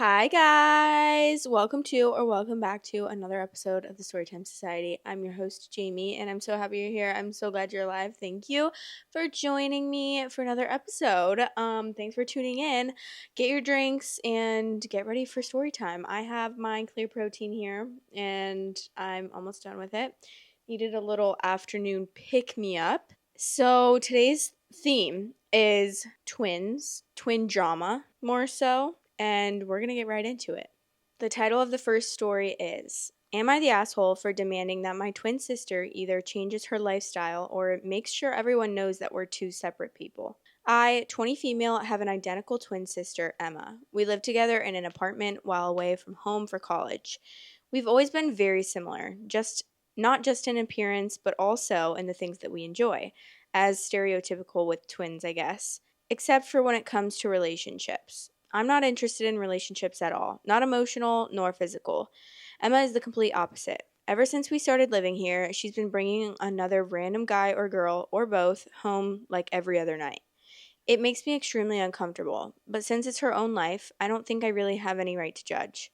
Hi guys! Welcome back to another episode of the Storytime Society. I'm your host Jamie and I'm so happy you're here. I'm so glad you're alive. Thank you for joining me for another episode. Thanks for tuning in. Get your drinks and get ready for story time. I have my clear protein here and I'm almost done with it. Needed a little afternoon pick me up. So today's theme is twins, twin drama more so, and we're going to get right into it. The title of the first story is Am I the Asshole for Demanding That My Twin Sister Either Changes Her Lifestyle or Makes Sure Everyone Knows That We're Two Separate People? I, 20 female, have an identical twin sister, Emma. We live together in an apartment while away from home for college. We've always been very similar, not just in appearance, but also in the things that we enjoy, as stereotypical with twins, I guess, except for when it comes to relationships. I'm not interested in relationships at all, not emotional nor physical. Emma is the complete opposite. Ever since we started living here, she's been bringing another random guy or girl, or both, home like every other night. It makes me extremely uncomfortable, but since it's her own life, I don't think I really have any right to judge.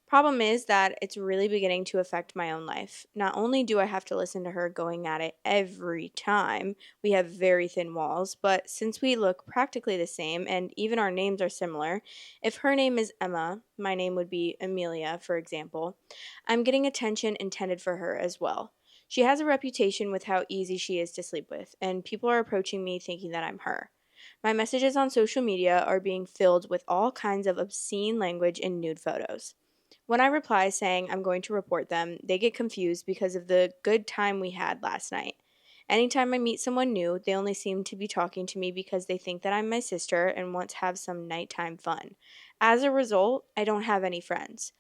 Problem is that it's really beginning to affect my own life. Not only do I have to listen to her going at it every time, we have very thin walls, but since we look practically the same and even our names are similar, if her name is Emma, my name would be Amelia, for example, I'm getting attention intended for her as well. She has a reputation with how easy she is to sleep with, and people are approaching me thinking that I'm her. My messages on social media are being filled with all kinds of obscene language and nude photos. When I reply saying I'm going to report them, they get confused because of the good time we had last night. Anytime I meet someone new, they only seem to be talking to me because they think that I'm my sister and want to have some nighttime fun. As a result, I don't have any friends.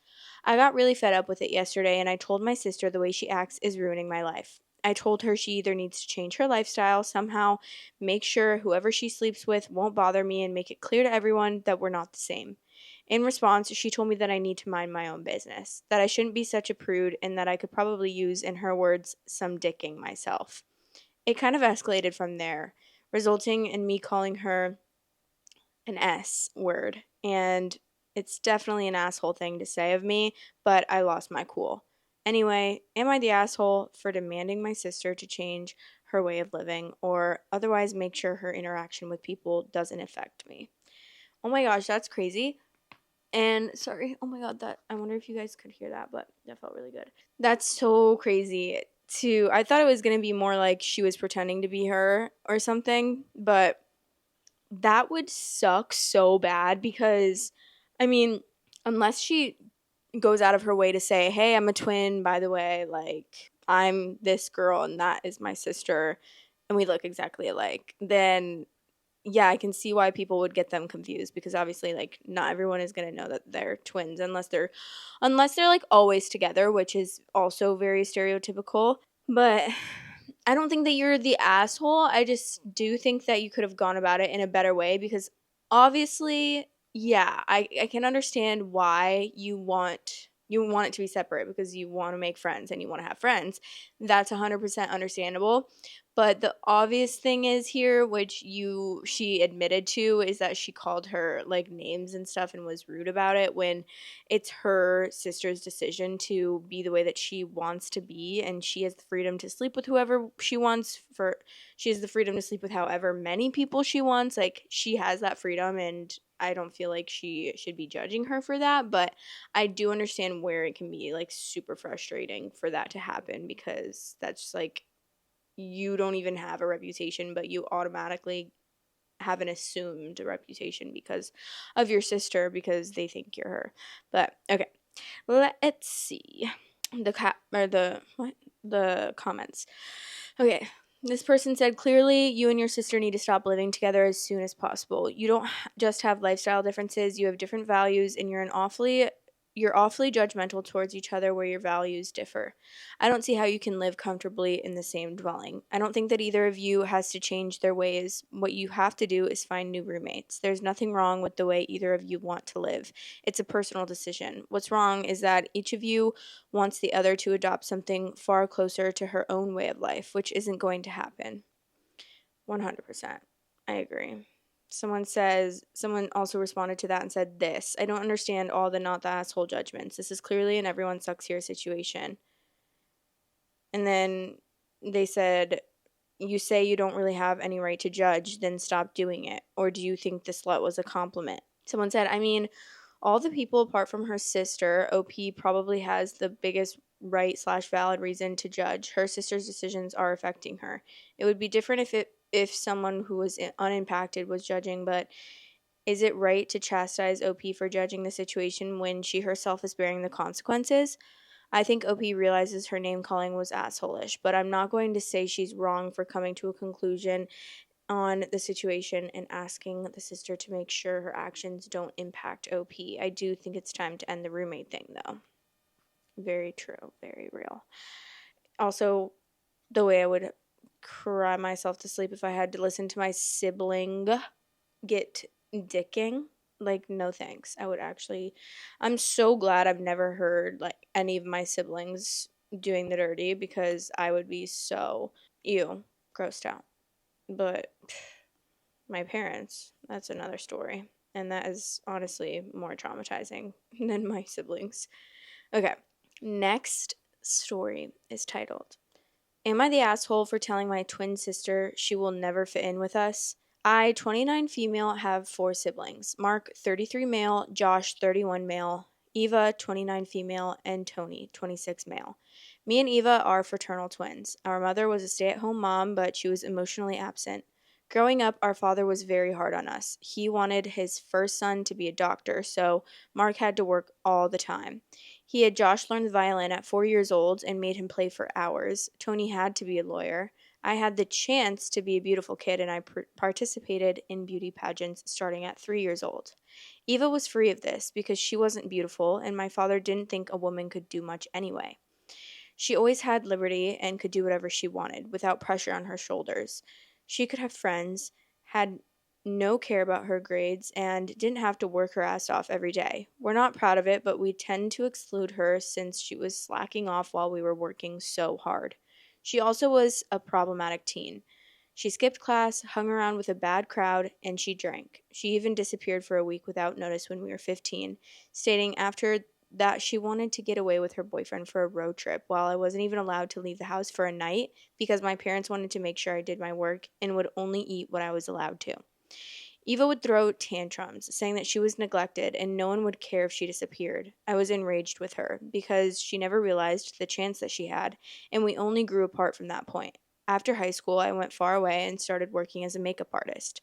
I got really fed up with it yesterday and I told my sister the way she acts is ruining my life. I told her she either needs to change her lifestyle somehow, make sure whoever she sleeps with won't bother me, and make it clear to everyone that we're not the same. In response, she told me that I need to mind my own business, that I shouldn't be such a prude, and that I could probably use, in her words, some dicking myself. It kind of escalated from there, resulting in me calling her an S word, and it's definitely an asshole thing to say of me, but I lost my cool. Anyway, am I the asshole for demanding my sister to change her way of living or otherwise make sure her interaction with people doesn't affect me? Oh my gosh, that's crazy. And sorry, oh my god, that I wonder if you guys could hear that, but that felt really good. That's so crazy to I thought it was going to be more like she was pretending to be her or something, but that would suck so bad because I mean, unless she goes out of her way to say, "Hey, I'm a twin, by the way, like I'm this girl and that is my sister and we look exactly alike," then yeah, I can see why people would get them confused because obviously like not everyone is going to know that they're twins unless they're like always together, which is also very stereotypical. But I don't think that you're the asshole. I just do think that you could have gone about it in a better way because obviously, yeah, I can understand why you want it to be separate because you want to make friends and you want to have friends. That's 100% understandable. But the obvious thing is here, which she admitted to, is that she called her like names and stuff and was rude about it when it's her sister's decision to be the way that she wants to be, and she has the freedom to sleep with whoever she wants. She has the freedom to sleep with however many people she wants. Like she has that freedom, and I don't feel like she should be judging her for that, but I do understand where it can be like super frustrating for that to happen because that's just like you don't even have a reputation, but you automatically have an assumed reputation because of your sister because they think you're her. But okay, let's see the comments. Okay. This person said, clearly, you and your sister need to stop living together as soon as possible. You don't just have lifestyle differences, you have different values, and you're awfully judgmental towards each other where your values differ. I don't see how you can live comfortably in the same dwelling. I don't think that either of you has to change their ways. What you have to do is find new roommates. There's nothing wrong with the way either of you want to live. It's a personal decision. What's wrong is that each of you wants the other to adopt something far closer to her own way of life, which isn't going to happen. 100%. I agree. Someone also responded to that and said this: I don't understand all the not the asshole judgments. This is clearly an everyone sucks here situation. And then they said, you say you don't really have any right to judge, then stop doing it. Or do you think the slut was a compliment? Someone said, I mean, all the people apart from her sister, OP probably has the biggest right/valid reason to judge. Her sister's decisions are affecting her. It would be different if someone who was unimpacted was judging, but is it right to chastise OP for judging the situation when she herself is bearing the consequences? I think OP realizes her name calling was asshole-ish, but I'm not going to say she's wrong for coming to a conclusion on the situation and asking the sister to make sure her actions don't impact OP. I do think it's time to end the roommate thing, though. Very true, very real. Also, the way I would cry myself to sleep if I had to listen to my sibling get dicking. Like, no thanks. I'm so glad I've never heard like any of my siblings doing the dirty, because I would be so grossed out. But my parents, that's another story, and that is honestly more traumatizing than my siblings. Okay, next story is titled, Am I the asshole for telling my twin sister she will never fit in with us? I, 29 female, have 4 siblings. Mark, 33 male, Josh, 31 male, Eva, 29 female, and Tony, 26 male. Me and Eva are fraternal twins. Our mother was a stay-at-home mom, but she was emotionally absent. Growing up, our father was very hard on us. He wanted his first son to be a doctor, so Mark had to work all the time. He had Josh learn the violin at 4 years old and made him play for hours. Tony had to be a lawyer. I had the chance to be a beautiful kid, and I participated in beauty pageants starting at 3 years old. Eva was free of this because she wasn't beautiful, and my father didn't think a woman could do much anyway. She always had liberty and could do whatever she wanted without pressure on her shoulders. She could have friends, had no care about her grades, and didn't have to work her ass off every day. We're not proud of it, but we tend to exclude her since she was slacking off while we were working so hard. She also was a problematic teen. She skipped class, hung around with a bad crowd, and she drank. She even disappeared for a week without notice when we were 15, stating after that she wanted to get away with her boyfriend for a road trip while I wasn't even allowed to leave the house for a night because my parents wanted to make sure I did my work and would only eat what I was allowed to. Eva would throw tantrums, saying that she was neglected and no one would care if she disappeared. I was enraged with her because she never realized the chance that she had, and we only grew apart from that point. After high school, I went far away and started working as a makeup artist.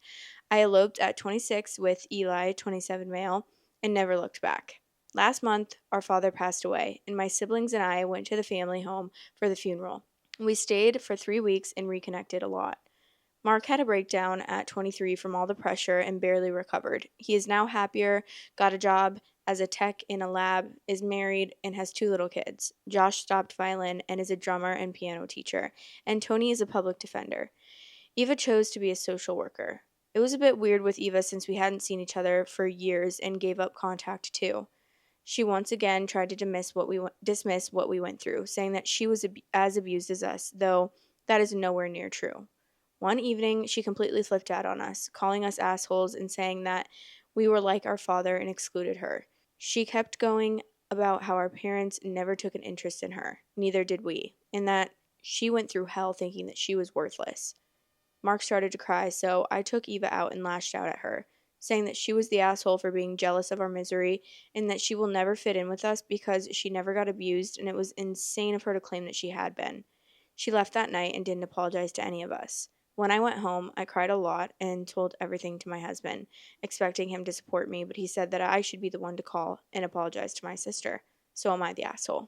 I eloped at 26 with Eli, 27 male, and never looked back. Last month, our father passed away, and my siblings and I went to the family home for the funeral. We stayed for 3 weeks and reconnected a lot. Mark had a breakdown at 23 from all the pressure and barely recovered. He is now happier, got a job as a tech in a lab, is married, and has 2 little kids. Josh stopped violin and is a drummer and piano teacher, and Tony is a public defender. Eva chose to be a social worker. It was a bit weird with Eva since we hadn't seen each other for years and gave up contact too. She once again tried to dismiss what we went through, saying that she was as abused as us, though that is nowhere near true. One evening, she completely flipped out on us, calling us assholes and saying that we were like our father and excluded her. She kept going about how our parents never took an interest in her, neither did we, and that she went through hell thinking that she was worthless. Mark started to cry, so I took Eva out and lashed out at her, saying that she was the asshole for being jealous of our misery and that she will never fit in with us because she never got abused, and it was insane of her to claim that she had been. She left that night and didn't apologize to any of us. When I went home, I cried a lot and told everything to my husband, expecting him to support me, but he said that I should be the one to call and apologize to my sister. So am I the asshole?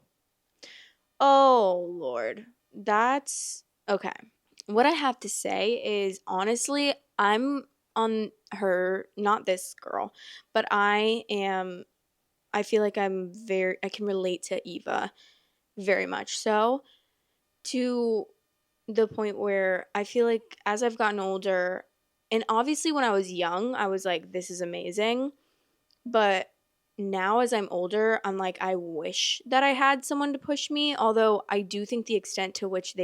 Oh, Lord. That's okay. What I have to say is, honestly, I'm on her, not this girl, but I feel like I can relate to Eva very much so, to the point where I feel like as I've gotten older, and obviously when I was young, I was like, this is amazing. But now as I'm older, I'm like, I wish that I had someone to push me. Although I do think the extent to which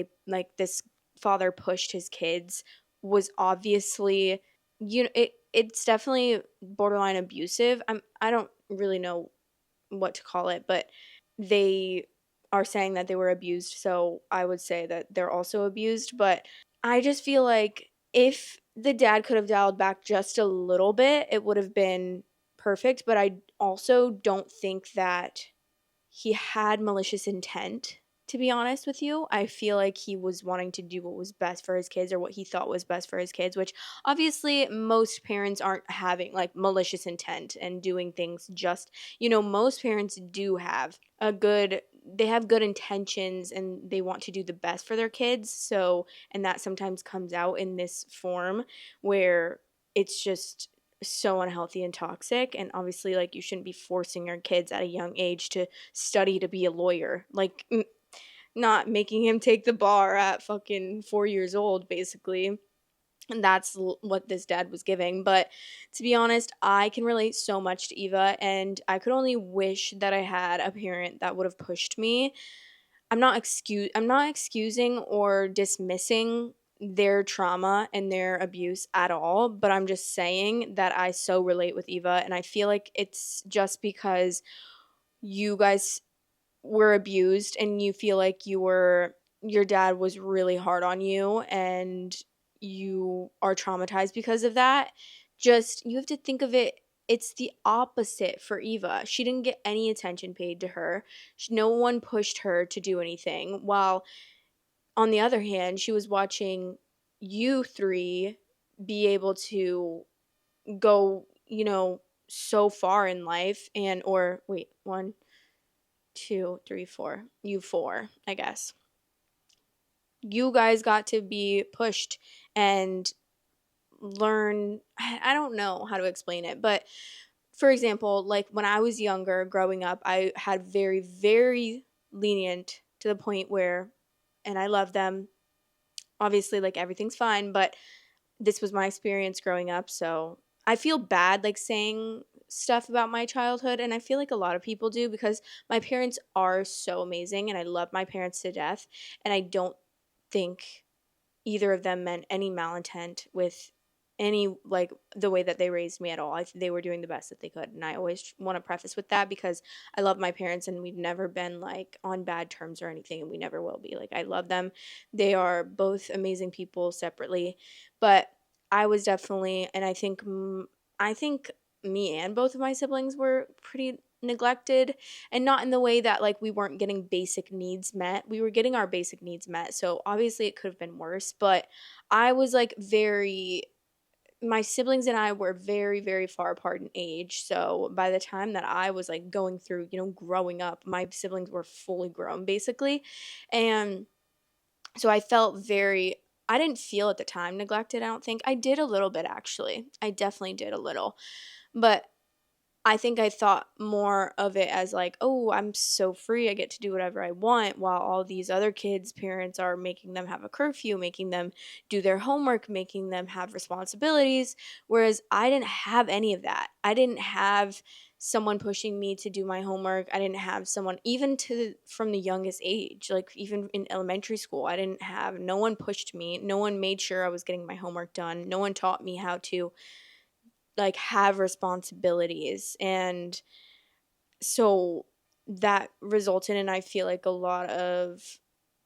this father pushed his kids was obviously, it's definitely borderline abusive. I don't really know what to call it, but they are saying that they were abused, so I would say that they're also abused. But I just feel like if the dad could have dialed back just a little bit, it would have been perfect. But I also don't think that he had malicious intent, to be honest with you. I feel like he was wanting to do what was best for his kids, or what he thought was best for his kids, which obviously most parents aren't having like malicious intent and doing things just, most parents do have they have good intentions and they want to do the best for their kids. So, and that sometimes comes out in this form where it's just so unhealthy and toxic. And obviously, like, you shouldn't be forcing your kids at a young age to study to be a lawyer, like, not making him take the bar at fucking 4 years old, basically. And that's what this dad was giving. But to be honest, I can relate so much to Eva, and I could only wish that I had a parent that would have pushed me. I'm not excusing or dismissing their trauma and their abuse at all, but I'm just saying that I so relate with Eva, and I feel like it's just because you guys were abused and you feel like your dad was really hard on you and you are traumatized because of that. Just, you have to think of it, it's the opposite for Eva. She didn't get any attention paid to her. No one pushed her to do anything. While on the other hand, she was watching you three be able to go, so far in life. And or wait, one, two, three, four. You four, I guess. You guys got to be pushed and learn. I don't know how to explain it, but for example, like when I was younger growing up, I had very, very lenient, to the point where, and I love them. Obviously, like, everything's fine, but this was my experience growing up. So I feel bad like saying stuff about my childhood, and I feel like a lot of people do, because my parents are so amazing and I love my parents to death, and I don't think either of them meant any malintent with any, like, the way that they raised me at all. They were doing the best that they could, and I always want to preface with that, because I love my parents and we've never been like on bad terms or anything, and we never will be. Like, I love them. They are both amazing people separately, but I was definitely, and I think me and both of my siblings were pretty neglected, and not in the way that like we weren't getting basic needs met. We were getting our basic needs met, so obviously it could have been worse. But I was like very my siblings and I were very, very far apart in age. So by the time that I was like going through, growing up, my siblings were fully grown basically. And so I didn't feel at the time neglected. I don't think I did a little bit, actually. I definitely did a little. But I think I thought more of it as like, oh, I'm so free. I get to do whatever I want, while all these other kids' parents are making them have a curfew, making them do their homework, making them have responsibilities. Whereas I didn't have any of that. I didn't have someone pushing me to do my homework. I didn't have someone, even from the youngest age, like even in elementary school. No one pushed me. No one made sure I was getting my homework done. No one taught me how to like have responsibilities. And so that resulted in, I feel like, a lot of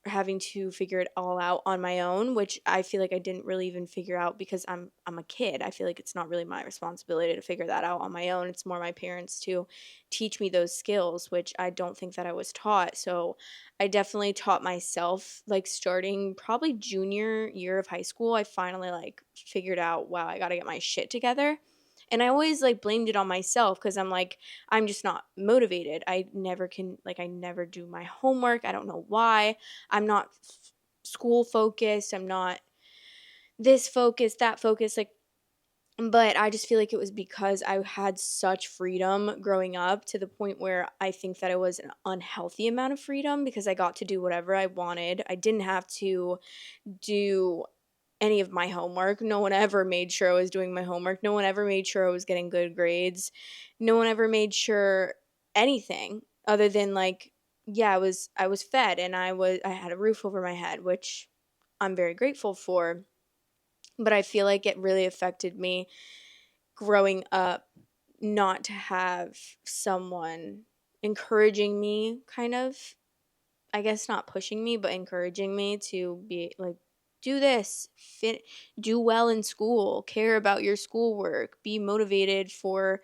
having to figure it all out on my own, which I feel like I didn't really even figure out, because I'm a kid. I feel like it's not really my responsibility to figure that out on my own. It's more my parents to teach me those skills, which I don't think that I was taught. So I definitely taught myself, like, starting probably junior year of high school. I finally like figured out, wow, I got to get my shit together. And I always like blamed it on myself, because I'm like, I'm just not motivated. I never do my homework. I don't know why. I'm not school focused. I'm not this focused, that focused. Like, but I just feel like it was because I had such freedom growing up, to the point where I think that it was an unhealthy amount of freedom, because I got to do whatever I wanted. I didn't have to do any of my homework. No one ever made sure I was doing my homework. No one ever made sure I was getting good grades. No one ever made sure anything, other than like, yeah, I was fed, and I had a roof over my head, which I'm very grateful for. But I feel like it really affected me growing up not to have someone encouraging me, kind of, I guess not pushing me, but encouraging me to be like, do this, do well in school, care about your schoolwork, be motivated for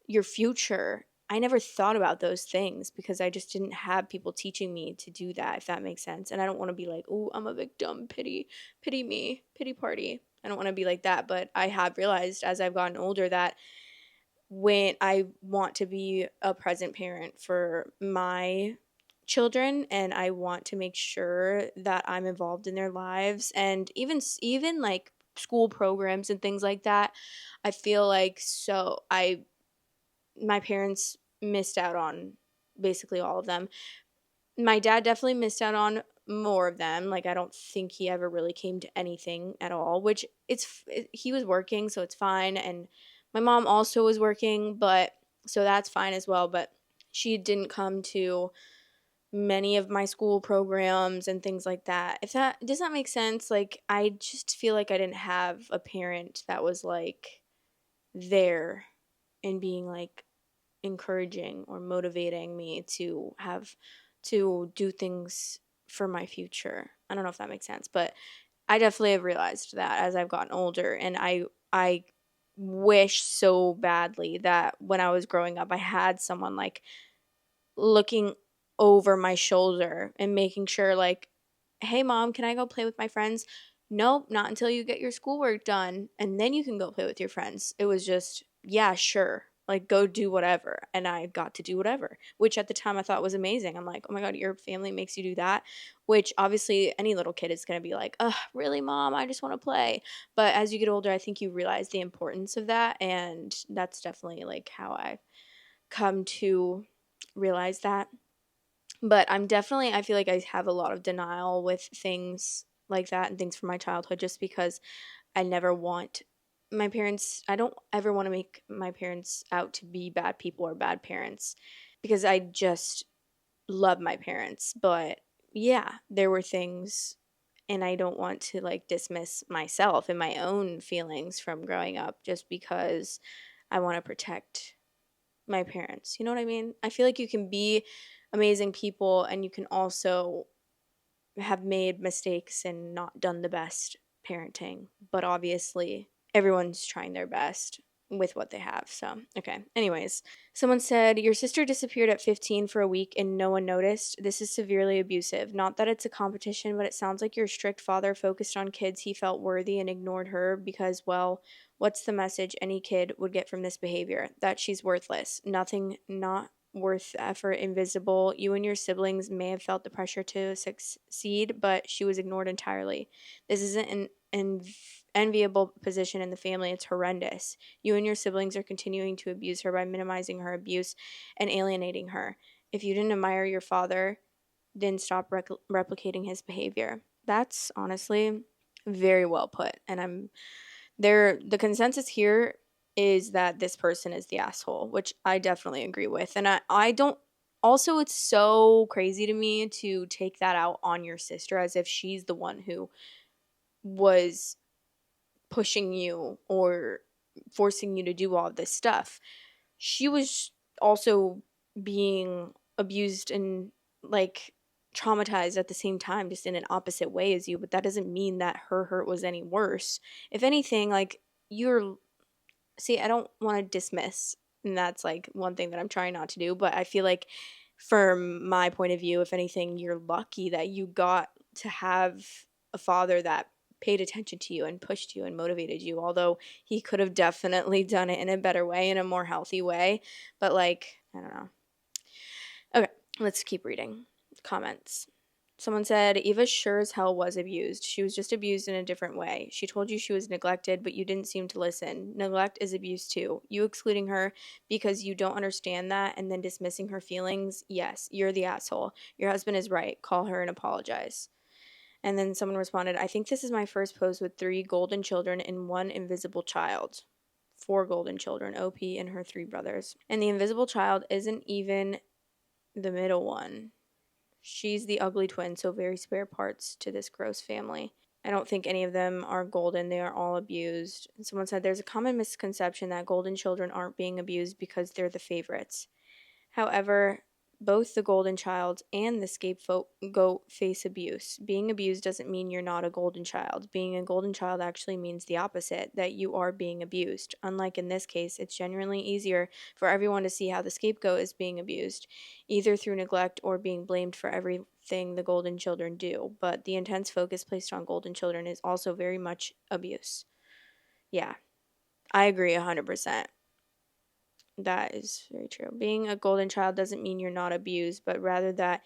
your future. I never thought about those things because I just didn't have people teaching me to do that, if that makes sense. And I don't want to be like, oh, I'm a victim, pity me, pity party. I don't want to be like that. But I have realized as I've gotten older that when I want to be a present parent for my children, and I want to make sure that I'm involved in their lives, and even like school programs and things like that, I feel like my parents missed out on basically all of them. My dad definitely missed out on more of them. Like, I don't think he ever really came to anything at all, which he was working, so it's fine. And my mom also was working, but so that's fine as well. But she didn't come to many of my school programs and things like that. If that does that make sense, like, I just feel like I didn't have a parent that was like there and being like encouraging or motivating me to do things for my future. I don't know if that makes sense, but I definitely have realized that as I've gotten older, and I wish so badly that when I was growing up I had someone like looking over my shoulder and making sure, like, hey mom, can I go play with my friends? Nope, not until you get your schoolwork done and then you can go play with your friends. It was just, yeah, sure, like, go do whatever. And I got to do whatever, which at the time I thought was amazing. I'm like, oh my god, your family makes you do that, which obviously any little kid is going to be like, ugh, really mom, I just want to play. But as you get older, I think you realize the importance of that, and that's definitely like how I come to realize that. But I feel like I have a lot of denial with things like that and things from my childhood, just because I never want I don't ever want to make my parents out to be bad people or bad parents, because I just love my parents. But yeah, there were things, and I don't want to like dismiss myself and my own feelings from growing up just because I want to protect my parents. You know what I mean? I feel like you can be amazing people and you can also have made mistakes and not done the best parenting. But obviously, everyone's trying their best with what they have. So, okay. Anyways, someone said, your sister disappeared at 15 for a week and no one noticed. This is severely abusive. Not that it's a competition, but it sounds like your strict father focused on kids he felt worthy and ignored her because, well, what's the message any kid would get from this behavior? That she's worthless. Nothing, not worth the effort, invisible. You and your siblings may have felt the pressure to succeed, but she was ignored entirely. This isn't an enviable position in the family. It's horrendous. You and your siblings are continuing to abuse her by minimizing her abuse and alienating her. If you didn't admire your father, then stop replicating his behavior. That's honestly very well put. And the consensus here is that this person is the asshole, which I definitely agree with. And I don't, also, it's so crazy to me to take that out on your sister as if she's the one who was pushing you or forcing you to do all of this stuff. She was also being abused and like traumatized at the same time, just in an opposite way as you, but that doesn't mean that her hurt was any worse. If anything, like, you're see, I don't want to dismiss, and that's like one thing that I'm trying not to do, but I feel like from my point of view, if anything, you're lucky that you got to have a father that paid attention to you and pushed you and motivated you, although he could have definitely done it in a better way, in a more healthy way. But like, I don't know. Okay, let's keep reading comments. Someone said, Eva sure as hell was abused. She was just abused in a different way. She told you she was neglected, but you didn't seem to listen. Neglect is abuse too. You excluding her because you don't understand that and then dismissing her feelings. Yes, you're the asshole. Your husband is right. Call her and apologize. And then someone responded, I think this is my first post with 3 golden children and 1 invisible child. 4 golden children, OP and her 3 brothers. And the invisible child isn't even the middle one. She's the ugly twin, so very spare parts to this gross family. I don't think any of them are golden. They are all abused. And someone said there's a common misconception that golden children aren't being abused because they're the favorites. However, both the golden child and the scapegoat face abuse. Being abused doesn't mean you're not a golden child. Being a golden child actually means the opposite, that you are being abused. Unlike in this case, it's genuinely easier for everyone to see how the scapegoat is being abused, either through neglect or being blamed for everything the golden children do. But the intense focus placed on golden children is also very much abuse. Yeah, I agree 100%. That is very true. Being a golden child doesn't mean you're not abused, but rather that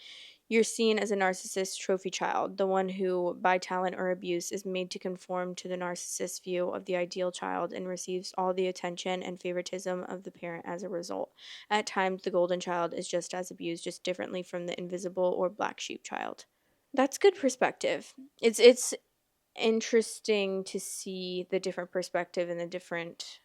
you're seen as a narcissist trophy child, the one who, by talent or abuse, is made to conform to the narcissist's view of the ideal child and receives all the attention and favoritism of the parent as a result. At times, the golden child is just as abused, just differently from the invisible or black sheep child. That's good perspective. It's interesting to see the different perspective and the different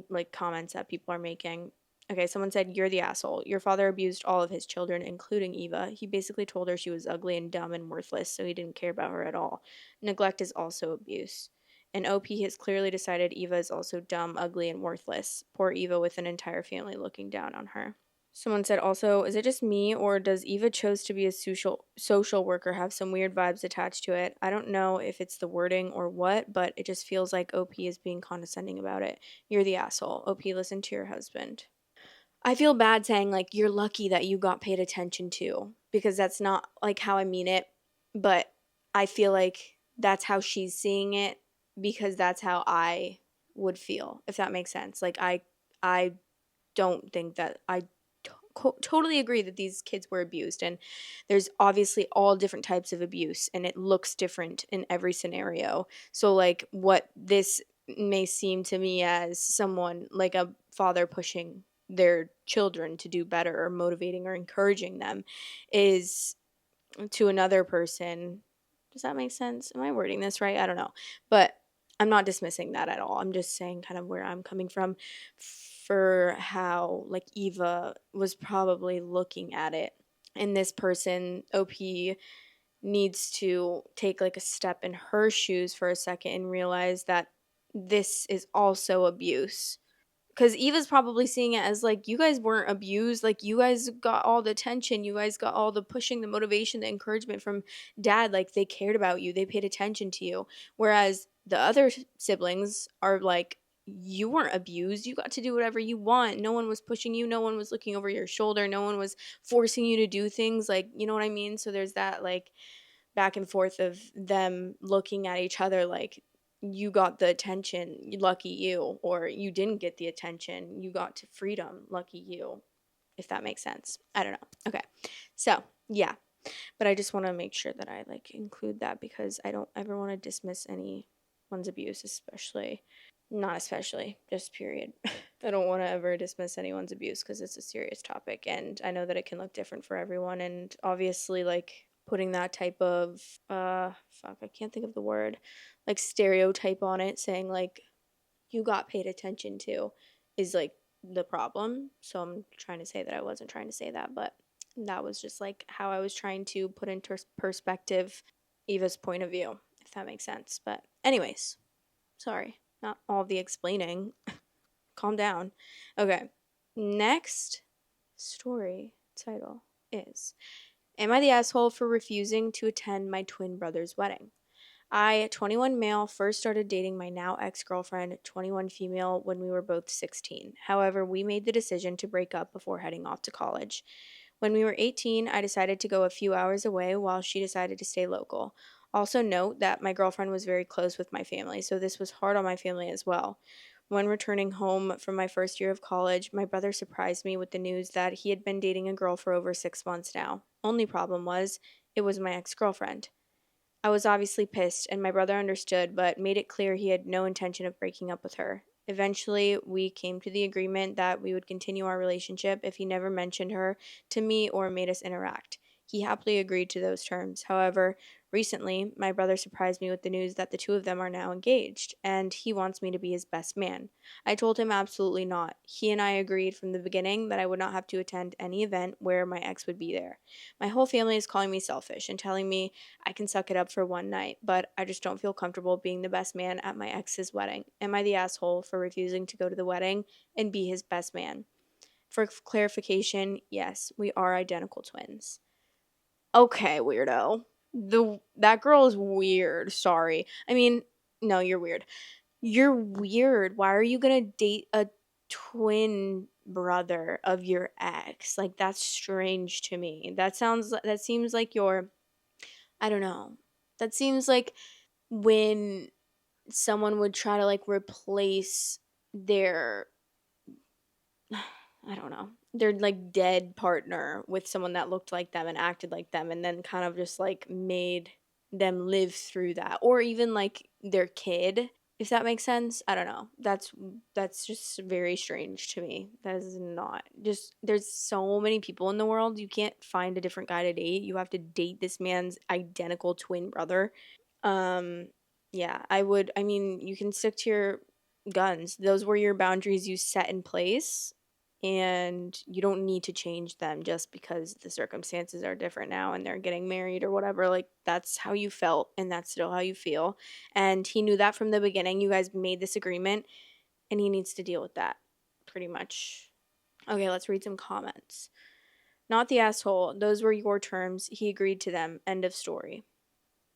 like comments that people are making. Okay, someone said, "You're the asshole. Your father abused all of his children, including Eva. He basically told her she was ugly and dumb and worthless, so he didn't care about her at all. Neglect is also abuse. And OP has clearly decided Eva is also dumb, ugly, and worthless. Poor Eva with an entire family looking down on her." Someone said also, "Is it just me or does Eva chose to be a social worker have some weird vibes attached to it? I don't know if it's the wording or what, but it just feels like OP is being condescending about it. You're the asshole. OP, listen to your husband." I feel bad saying like you're lucky that you got paid attention to because that's not like how I mean it, but I feel like that's how she's seeing it because that's how I would feel, if that makes sense. Like I don't think that I totally agree that these kids were abused, and there's obviously all different types of abuse and it looks different in every scenario. So like what this may seem to me as someone like a father pushing their children to do better or motivating or encouraging them is to another person. Does that make sense? Am I wording this right? I don't know. But I'm not dismissing that at all. I'm just saying kind of where I'm coming from for how like Eva was probably looking at it. And this person, OP, needs to take like a step in her shoes for a second and realize that this is also abuse, because Eva's probably seeing it as like, you guys weren't abused, like you guys got all the attention, you guys got all the pushing, the motivation, the encouragement from dad, like they cared about you, they paid attention to you. Whereas the other siblings are like, you weren't abused, you got to do whatever you want, no one was pushing you, no one was looking over your shoulder, no one was forcing you to do things, like, you know what I mean? So there's that like back and forth of them looking at each other like, you got the attention, lucky you, or you didn't get the attention, you got to freedom, lucky you, if that makes sense. I don't know. Okay. So, yeah. But I just want to make sure that I like include that because I don't ever want to dismiss anyone's abuse, especially not especially, just period. I don't want to ever dismiss anyone's abuse because it's a serious topic and I know that it can look different for everyone, and obviously like putting that type of I can't think of the word, like stereotype on it saying like you got paid attention to is like the problem. So I'm trying to say that I wasn't trying to say that, but that was just like how I was trying to put into perspective Eva's point of view, if that makes sense. But anyways, sorry, not all the explaining. Calm down. Okay. Next story title is, "Am I the asshole for refusing to attend my twin brother's wedding? I, 21 male, first started dating my now ex-girlfriend, 21 female, when we were both 16. However, we made the decision to break up before heading off to college. When we were 18, I decided to go a few hours away while she decided to stay local. Also note that my girlfriend was very close with my family, so this was hard on my family as well. When returning home from my first year of college, my brother surprised me with the news that he had been dating a girl for over 6 months now. Only problem was, it was my ex-girlfriend. I was obviously pissed, and my brother understood, but made it clear he had no intention of breaking up with her. Eventually, we came to the agreement that we would continue our relationship if he never mentioned her to me or made us interact. He happily agreed to those terms. However, recently, my brother surprised me with the news that the two of them are now engaged, and he wants me to be his best man. I told him absolutely not. He and I agreed from the beginning that I would not have to attend any event where my ex would be there. My whole family is calling me selfish and telling me I can suck it up for one night, but I just don't feel comfortable being the best man at my ex's wedding. Am I the asshole for refusing to go to the wedding and be his best man? For clarification, yes, we are identical twins. Okay, weirdo. That girl is weird. Sorry. I mean, no, you're weird. You're weird. Why are you gonna date a twin brother of your ex? Like, that's strange to me. That seems like I don't know. That seems like when someone would try to like replace their I don't know, their like dead partner with someone that looked like them and acted like them and then kind of just like made them live through that, or even like their kid, if that makes sense. I don't know. That's just very strange to me. That is not just, there's so many people in the world. You can't find a different guy to date. You have to date this man's identical twin brother. Um, yeah, I mean, you can stick to your guns. Those were your boundaries you set in place, and you don't need to change them just because the circumstances are different now and they're getting married or whatever. Like, that's how you felt, and that's still how you feel. And he knew that from the beginning. You guys made this agreement, and he needs to deal with that, pretty much. Okay, let's read some comments. Not the asshole. Those were your terms. He agreed to them. End of story,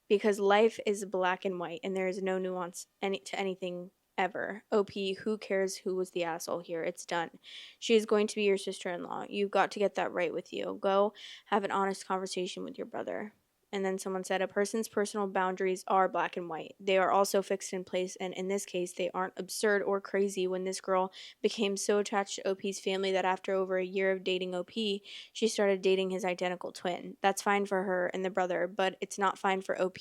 because life is black and white and there is no nuance to anything ever. OP, who cares who was the asshole here? It's done. She is going to be your sister-in-law. You've got to get that right with you. Go have an honest conversation with your brother. And then someone said, a person's personal boundaries are black and white. They are also fixed in place, and in this case, they aren't absurd or crazy. When this girl became so attached to OP's family that after over a year of dating OP, she started dating his identical twin. That's fine for her and the brother, but it's not fine for OP,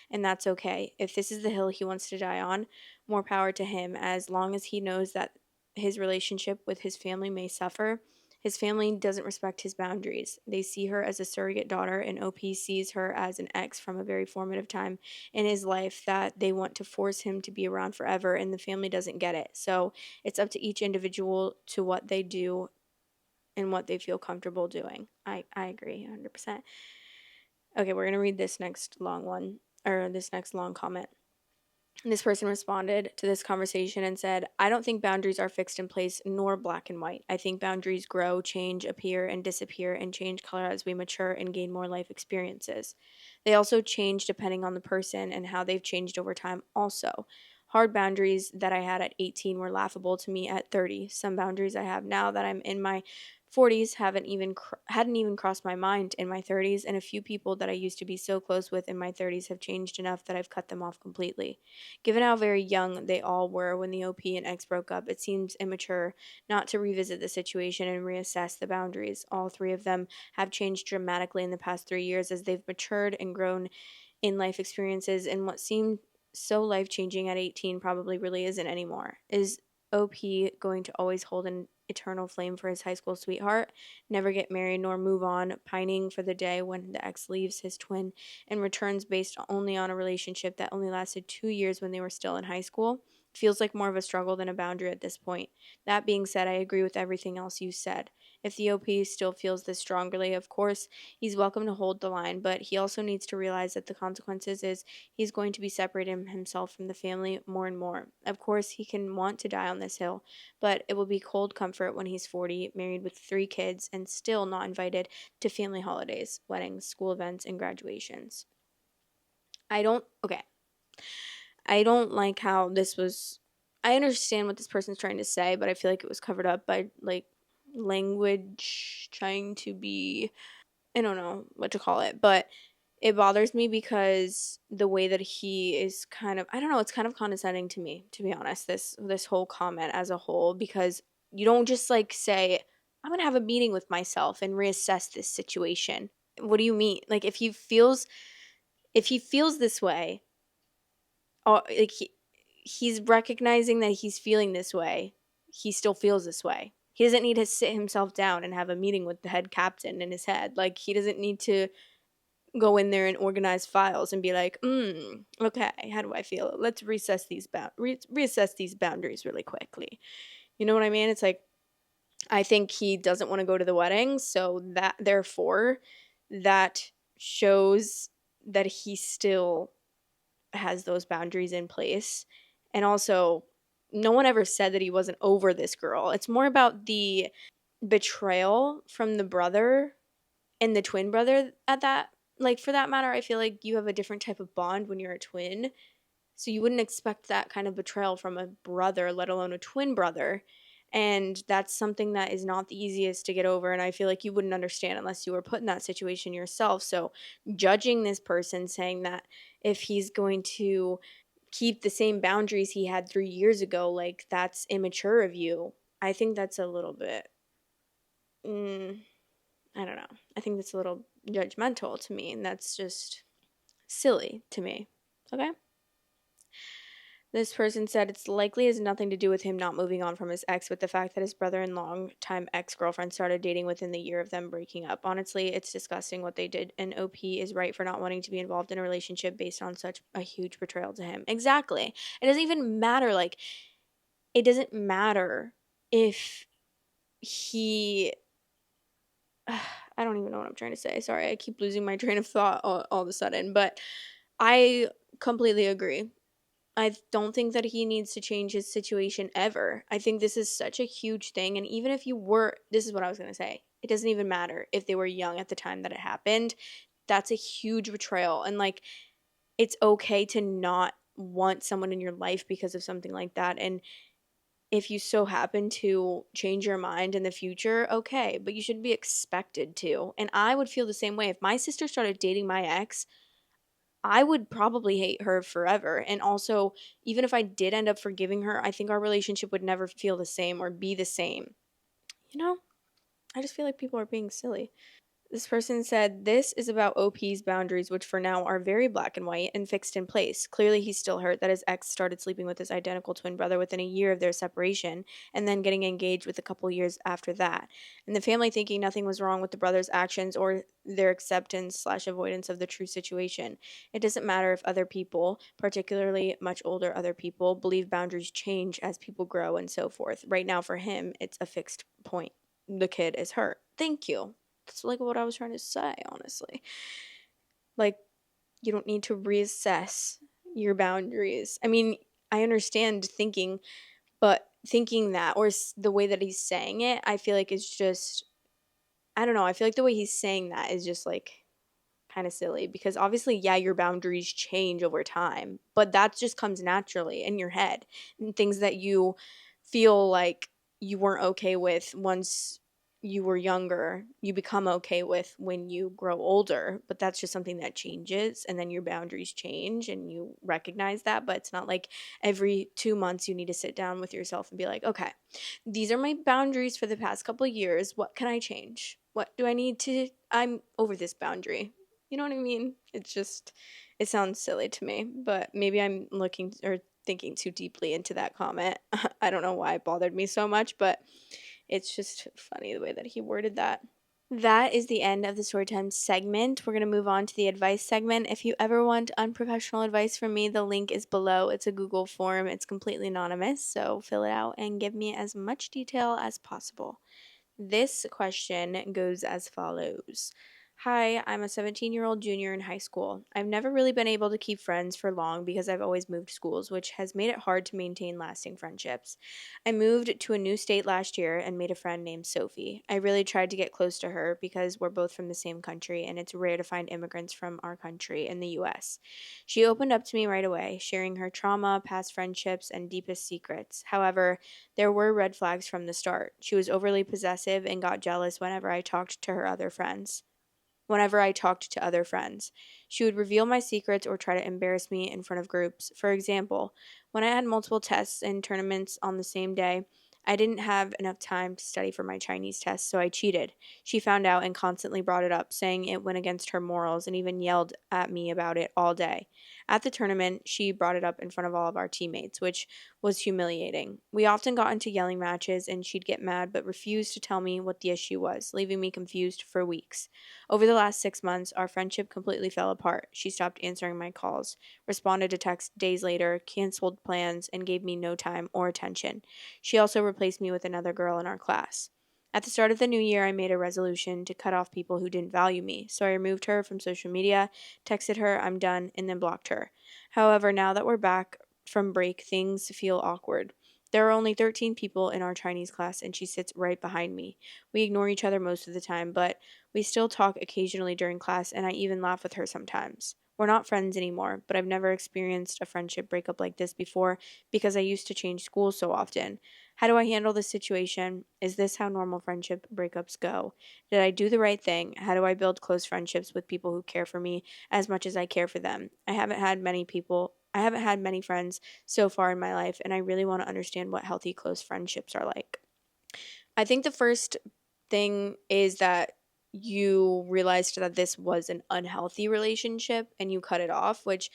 and that's okay. If this is the hill he wants to die on, more power to him, as long as he knows that his relationship with his family may suffer. His family doesn't respect his boundaries. They see her as a surrogate daughter, and OP sees her as an ex from a very formative time in his life that they want to force him to be around forever, and the family doesn't get it. So it's up to each individual to what they do and what they feel comfortable doing. I agree 100%. Okay, we're going to read this next long one, or this next long comment. This person responded to this conversation and said, I don't think boundaries are fixed in place nor black and white. I think boundaries grow, change, appear, and disappear, and change color as we mature and gain more life experiences. They also change depending on the person and how they've changed over time, also. Hard boundaries that I had at 18 were laughable to me at 30. Some boundaries I have now that I'm in my 40s hadn't even crossed my mind in my 30s, and a few people that I used to be so close with in my 30s have changed enough that I've cut them off completely. Given how very young they all were when the OP and X broke up, it seems immature not to revisit the situation and reassess the boundaries. All three of them have changed dramatically in the past 3 years as they've matured and grown in life experiences, and what seemed so life changing at 18 probably really isn't anymore. Is OP going to always hold an eternal flame for his high school sweetheart, never get married nor move on, pining for the day when the ex leaves his twin and returns based only on a relationship that only lasted 2 years when they were still in high school? Feels like more of a struggle than a boundary at this point. That being said, I agree with everything else you said. If the OP still feels this strongly, of course, he's welcome to hold the line, but he also needs to realize that the consequences is he's going to be separating himself from the family more and more. Of course, he can want to die on this hill, but it will be cold comfort when he's 40, married with 3 kids, and still not invited to family holidays, weddings, school events, and graduations. Okay. I don't like how this was. I understand what this person's trying to say, but I feel like it was covered up by like language trying to be, I don't know what to call it, but it bothers me because the way that he is kind of, I don't know, it's kind of condescending to me, to be honest, this whole comment as a whole, because you don't just like say, I'm going to have a meeting with myself and reassess this situation. What do you mean? Like, if he feels this way, or like he's recognizing that he's feeling this way, he still feels this way. He doesn't need to sit himself down and have a meeting with the head captain in his head. Like, he doesn't need to go in there and organize files and be like, okay, how do I feel? Let's reassess these boundaries really quickly. You know what I mean? It's like, I think he doesn't want to go to the wedding, so that therefore that shows that he still has those boundaries in place. And also, no one ever said that he wasn't over this girl. It's more about the betrayal from the brother and the twin brother at that. Like, for that matter, I feel like you have a different type of bond when you're a twin. So you wouldn't expect that kind of betrayal from a brother, let alone a twin brother. And that's something that is not the easiest to get over. And I feel like you wouldn't understand unless you were put in that situation yourself. So judging this person, saying that if he's going to keep the same boundaries he had 3 years ago, like, that's immature of you. I think that's a little bit, I don't know. I think that's a little judgmental to me. And that's just silly to me. Okay? This person said it's likely has nothing to do with him not moving on from his ex, but the fact that his brother and longtime ex-girlfriend started dating within the year of them breaking up. Honestly, it's disgusting what they did, and OP is right for not wanting to be involved in a relationship based on such a huge betrayal to him. Exactly. It doesn't even matter. Like, it doesn't matter if he... I don't even know what I'm trying to say. Sorry, I keep losing my train of thought all of a sudden, but I completely agree. I don't think that he needs to change his situation ever. I think this is such a huge thing. And even if you were, this is what I was going to say, it doesn't even matter if they were young at the time that it happened. That's a huge betrayal. And like, it's okay to not want someone in your life because of something like that. And if you so happen to change your mind in the future, okay, but you shouldn't be expected to. And I would feel the same way. If my sister started dating my ex, I would probably hate her forever. And also, even if I did end up forgiving her, I think our relationship would never feel the same or be the same. You know? I just feel like people are being silly. This person said, this is about OP's boundaries, which for now are very black and white and fixed in place. Clearly, he's still hurt that his ex started sleeping with his identical twin brother within a year of their separation and then getting engaged with a couple years after that. And the family thinking nothing was wrong with the brother's actions or their acceptance/avoidance of the true situation. It doesn't matter if other people, particularly much older other people, believe boundaries change as people grow and so forth. Right now, for him, it's a fixed point. The kid is hurt. Thank you. That's like what I was trying to say, honestly. Like, you don't need to reassess your boundaries. I mean, I understand thinking, but thinking that, or the way that he's saying it, I feel like is just, I don't know. I feel like the way he's saying that is just like kind of silly because obviously, yeah, your boundaries change over time, but that just comes naturally in your head. And things that you feel like you weren't okay with once you were younger, you become okay with when you grow older, but that's just something that changes and then your boundaries change and you recognize that. But it's not like every 2 months you need to sit down with yourself and be like, okay, these are my boundaries for the past couple of years. What can I change? What do I need to? I'm over this boundary. You know what I mean? It's just, it sounds silly to me, but maybe I'm looking or thinking too deeply into that comment. I don't know why it bothered me so much, but it's just funny the way that he worded that. That is the end of the Storytime segment. We're going to move on to the advice segment. If you ever want unprofessional advice from me, the link is below. It's a Google form. It's completely anonymous, so fill it out and give me as much detail as possible. This question goes as follows. Hi, I'm a 17-year-old junior in high school. I've never really been able to keep friends for long because I've always moved schools, which has made it hard to maintain lasting friendships. I moved to a new state last year and made a friend named Sophie. I really tried to get close to her because we're both from the same country and it's rare to find immigrants from our country in the US. She opened up to me right away, sharing her trauma, past friendships, and deepest secrets. However, there were red flags from the start. She was overly possessive and got jealous whenever I talked to other friends. She would reveal my secrets or try to embarrass me in front of groups. For example, when I had multiple tests and tournaments on the same day, I didn't have enough time to study for my Chinese test, so I cheated. She found out and constantly brought it up, saying it went against her morals and even yelled at me about it all day. At the tournament, she brought it up in front of all of our teammates, which was humiliating. We often got into yelling matches, and she'd get mad but refused to tell me what the issue was, leaving me confused for weeks. Over the last 6 months, our friendship completely fell apart. She stopped answering my calls, responded to texts days later, canceled plans, and gave me no time or attention. She also replaced me with another girl in our class. At the start of the new year, I made a resolution to cut off people who didn't value me, so I removed her from social media, texted her I'm done, and then blocked her. However, now that we're back from break, things feel awkward. There are only 13 people in our Chinese class, and she sits right behind me. We ignore each other most of the time, but we still talk occasionally during class, and I even laugh with her sometimes. We're not friends anymore, but I've never experienced a friendship breakup like this before because I used to change schools so often. How do I handle this situation? Is this how normal friendship breakups go? Did I do the right thing? How do I build close friendships with people who care for me as much as I care for them? I haven't had many friends so far in my life, and I really want to understand what healthy close friendships are like. I think the first thing is that you realized that this was an unhealthy relationship and you cut it off, which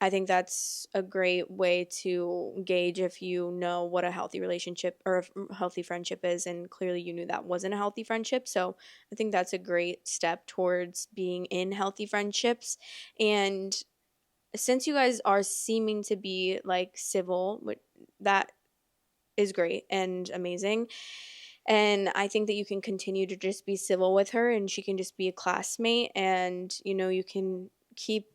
I think that's a great way to gauge if you know what a healthy relationship or a healthy friendship is. And clearly, you knew that wasn't a healthy friendship. So I think that's a great step towards being in healthy friendships. And since you guys are seeming to be like civil, that is great and amazing. And I think that you can continue to just be civil with her and she can just be a classmate. And, you can keep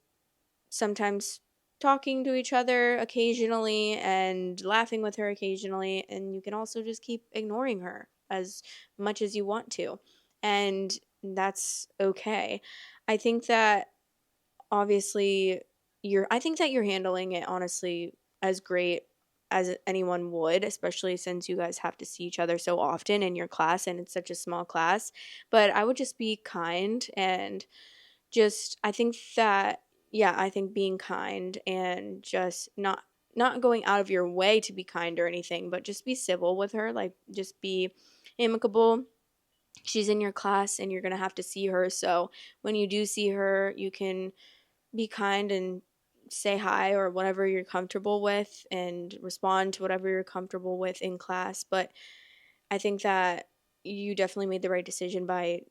sometimes talking to each other occasionally and laughing with her occasionally. And you can also just keep ignoring her as much as you want to. And that's okay. I think that obviously I think that you're handling it honestly as great as anyone would, especially since you guys have to see each other so often in your class and it's such a small class. But I would just be kind and just I think that yeah, I think being kind and just not going out of your way to be kind or anything, but just be civil with her, like just be amicable. She's in your class and you're going to have to see her, so when you do see her, you can be kind and say hi or whatever you're comfortable with and respond to whatever you're comfortable with in class. But I think that you definitely made the right decision by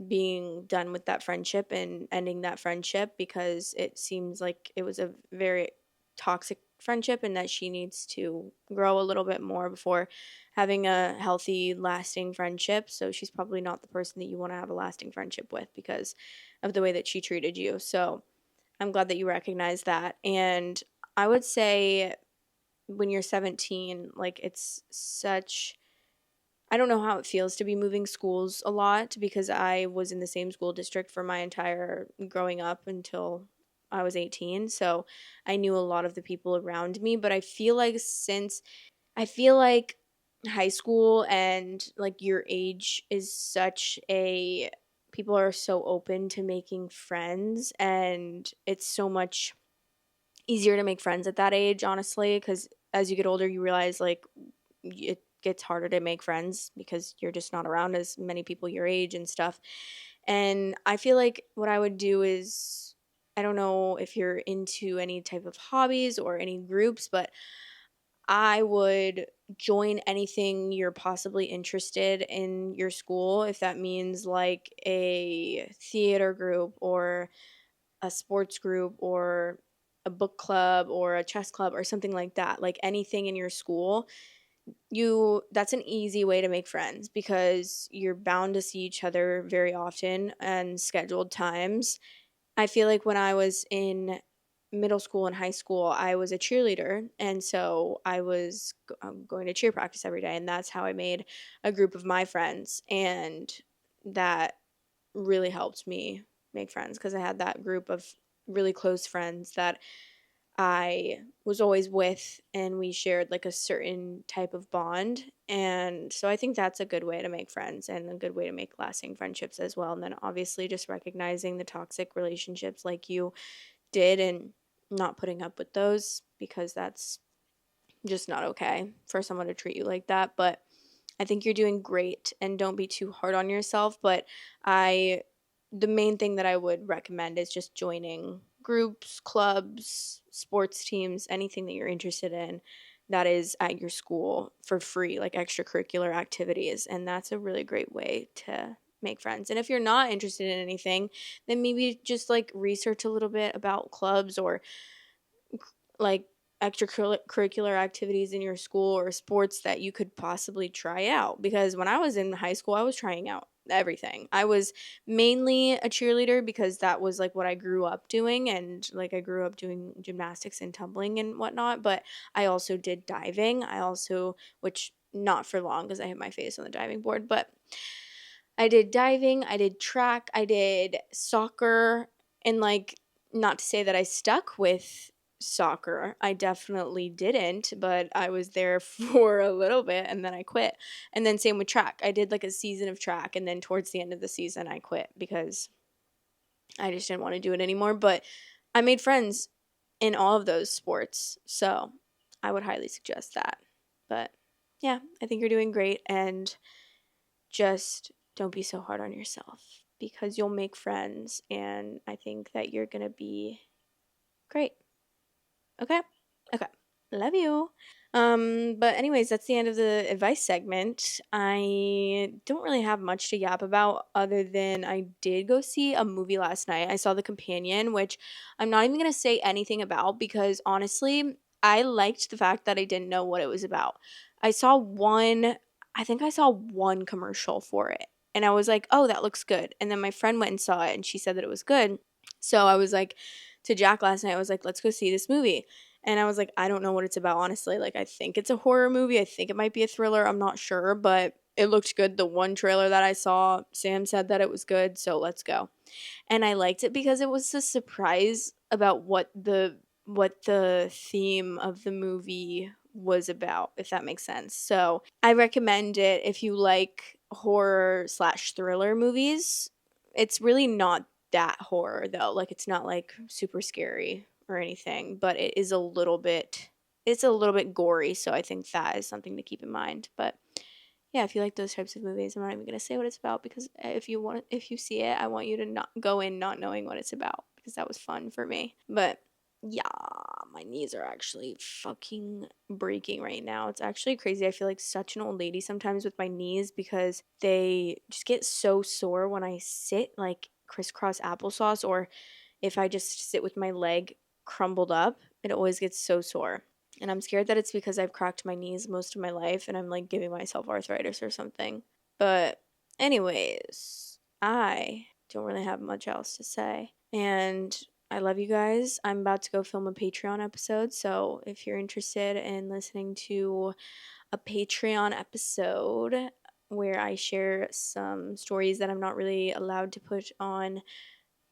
being done with that friendship and ending that friendship because it seems like it was a very toxic friendship and that she needs to grow a little bit more before having a healthy lasting friendship. So she's probably not the person that you want to have a lasting friendship with because of the way that she treated you. So I'm glad that you recognize that. And I would say when you're 17, like it's such I don't know how it feels to be moving schools a lot because I was in the same school district for my entire growing up until I was 18. So I knew a lot of the people around me, but I feel like high school and like your age is such a people are so open to making friends and it's so much easier to make friends at that age, honestly, because as you get older, you realize like it gets harder to make friends because you're just not around as many people your age and stuff. And I feel like what I would do is I don't know if you're into any type of hobbies or any groups, but I would join anything you're possibly interested in your school if that means like a theater group or a sports group or a book club or a chess club or something like that, like anything in your school. You That's an easy way to make friends because you're bound to see each other very often and scheduled times. I feel like when I was in middle school and high school, I was a cheerleader, and so I was going to cheer practice every day, and that's how I made a group of my friends, and that really helped me make friends because I had that group of really close friends that I was always with, and we shared like a certain type of bond. And so I think that's a good way to make friends and a good way to make lasting friendships as well. And then obviously just recognizing the toxic relationships like you did and not putting up with those because that's just not okay for someone to treat you like that. But I think you're doing great and don't be too hard on yourself. But I, the main thing that I would recommend is just joining groups, clubs, sports teams, anything that you're interested in that is at your school for free, like extracurricular activities. And that's a really great way to make friends. And if you're not interested in anything, then maybe just like research a little bit about clubs or like extracurricular activities in your school or sports that you could possibly try out. Because when I was in high school, I was trying out everything. I was mainly a cheerleader because that was like what I grew up doing, and like I grew up doing gymnastics and tumbling and whatnot. But I also did diving. Which not for long because I hit my face on the diving board, but I did diving, I did track, I did soccer, and like, not to say that I stuck with soccer. I definitely didn't, but I was there for a little bit and then I quit. And then same with track. I did like a season of track, and then towards the end of the season I quit because I just didn't want to do it anymore, but I made friends in all of those sports. So, I would highly suggest that. But yeah, I think you're doing great, and just don't be so hard on yourself because you'll make friends, and I think that you're going to be great. Okay? Okay. Love you. But anyways, that's the end of the advice segment. I don't really have much to yap about other than I did go see a movie last night. I saw The Companion, which I'm not even going to say anything about because honestly, I liked the fact that I didn't know what it was about. I think I saw one commercial for it, and I was like, "Oh, that looks good." And then my friend went and saw it and she said that it was good. So I was like to Jack last night, I was like, "Let's go see this movie." And I was like, I don't know what it's about, honestly. Like, I think it's a horror movie. I think it might be a thriller. I'm not sure, but it looked good. The one trailer that I saw, Sam said that it was good, so let's go. And I liked it because it was a surprise about what the theme of the movie was about, if that makes sense. So I recommend it if you like horror/thriller movies. It's really not that horror though. Like, it's not like super scary or anything, but it's a little bit gory, so I think that is something to keep in mind. But yeah, if you like those types of movies, I'm not even gonna say what it's about because if you see it, I want you to not go in not knowing what it's about because that was fun for me. But yeah, my knees are actually fucking breaking right now. It's actually crazy. I feel like such an old lady sometimes with my knees because they just get so sore when I sit like crisscross applesauce, or if I just sit with my leg crumbled up, it always gets so sore. And I'm scared that it's because I've cracked my knees most of my life and I'm like giving myself arthritis or something. But, anyways, I don't really have much else to say. And I love you guys. I'm about to go film a Patreon episode. So, if you're interested in listening to a Patreon episode where I share some stories that I'm not really allowed to put on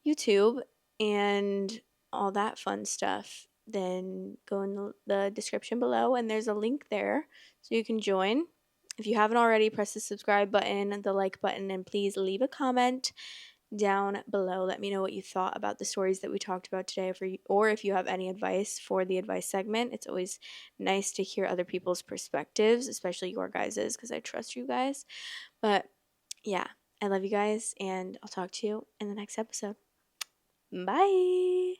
YouTube and all that fun stuff, then go in the description below and there's a link there so you can join. If you haven't already, press the subscribe button, the like button, and please leave a comment down below. Let me know what you thought about the stories that we talked about today, or if you have any advice for the advice segment. It's always nice to hear other people's perspectives, especially your guys's, because I trust you guys. But yeah, I love you guys, and I'll talk to you in the next episode. Bye.